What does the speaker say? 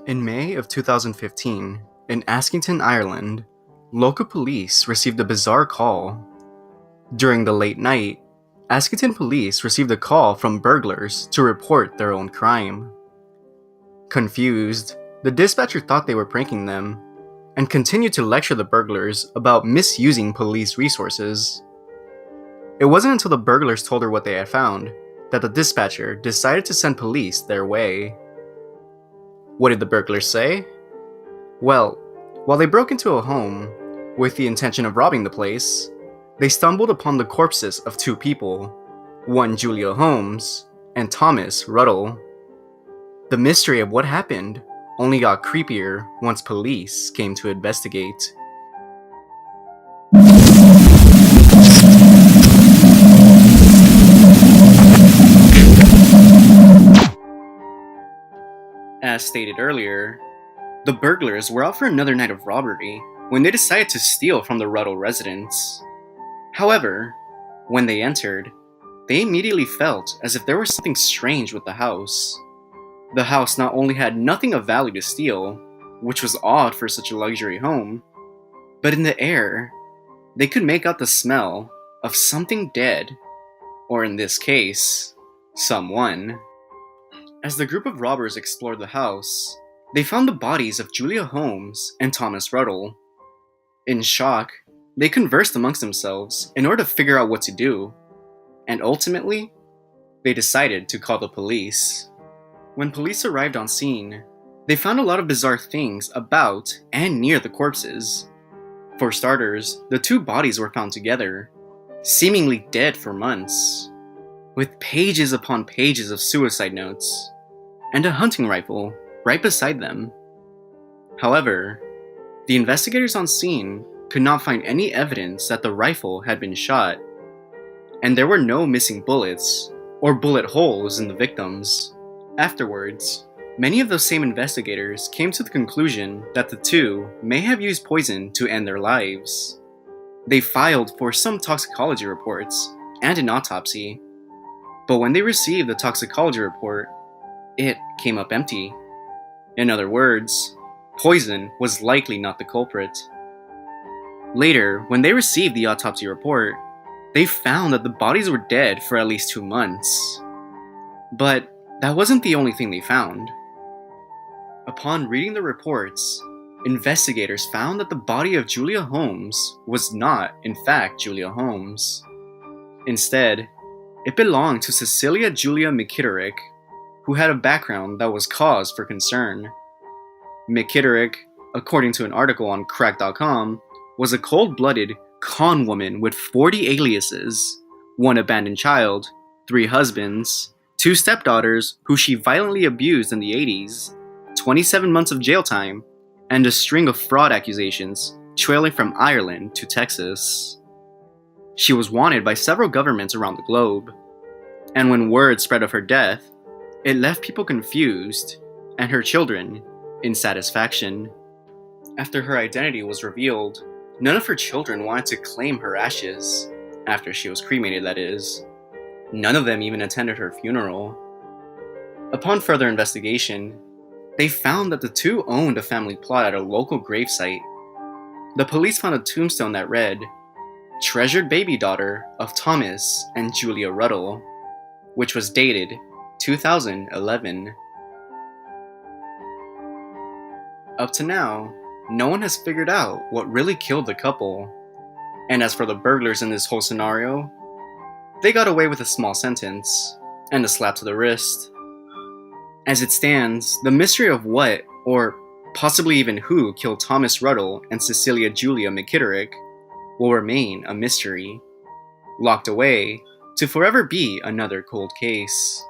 In May of 2015, in Askington, Ireland, local police received a bizarre call. During the late night, Askington police received a call from burglars to report their own crime. Confused, the dispatcher thought they were pranking them and continued to lecture the burglars about misusing police resources. It wasn't until the burglars told her what they had found that the dispatcher decided to send police their way. What did the burglars say? Well, while they broke into a home with the intention of robbing the place, they stumbled upon the corpses of two people, one Julia Holmes and Thomas Ruddle. The mystery of what happened only got creepier once police came to investigate. As stated earlier, the burglars were out for another night of robbery when they decided to steal from the Ruddle residence. However, when they entered, they immediately felt as if there was something strange with the house. The house not only had nothing of value to steal, which was odd for such a luxury home, but in the air, they could make out the smell of something dead, or in this case, someone. As the group of robbers explored the house, they found the bodies of Julia Holmes and Thomas Ruddle. In shock, they conversed amongst themselves in order to figure out what to do, and ultimately, they decided to call the police. When police arrived on scene, they found a lot of bizarre things about and near the corpses. For starters, the two bodies were found together, seemingly dead for months, with pages upon pages of suicide notes, and a hunting rifle right beside them. However, the investigators on scene could not find any evidence that the rifle had been shot, and there were no missing bullets or bullet holes in the victims. Afterwards, many of those same investigators came to the conclusion that the two may have used poison to end their lives. They filed for some toxicology reports and an autopsy, but when they received the toxicology report, it came up empty. In other words, poison was likely not the culprit. Later, when they received the autopsy report, they found that the bodies were dead for at least 2 months. But that wasn't the only thing they found. Upon reading the reports, investigators found that the body of Julia Holmes was not, in fact, Julia Holmes. Instead, it belonged to Cecilia Julia McKitterick, who had a background that was cause for concern. McKitterick, according to an article on crack.com, was a cold-blooded con woman with 40 aliases, 1 abandoned child, 3 husbands, 2 stepdaughters who she violently abused in the 80s, 27 months of jail time, and a string of fraud accusations trailing from Ireland to Texas. She was wanted by several governments around the globe, and when word spread of her death, it left people confused, and her children in satisfaction. After her identity was revealed, none of her children wanted to claim her ashes, after she was cremated, that is. None of them even attended her funeral. Upon further investigation, they found that the two owned a family plot at a local gravesite. The police found a tombstone that read, "Treasured baby daughter of Thomas and Julia Ruddle," which was dated 2011. Up to now, no one has figured out what really killed the couple. And as for the burglars in this whole scenario, they got away with a small sentence and a slap to the wrist. As it stands, the mystery of what, or possibly even who, killed Thomas Ruddle and Cecilia Julia McKitterick will remain a mystery, locked away to forever be another cold case.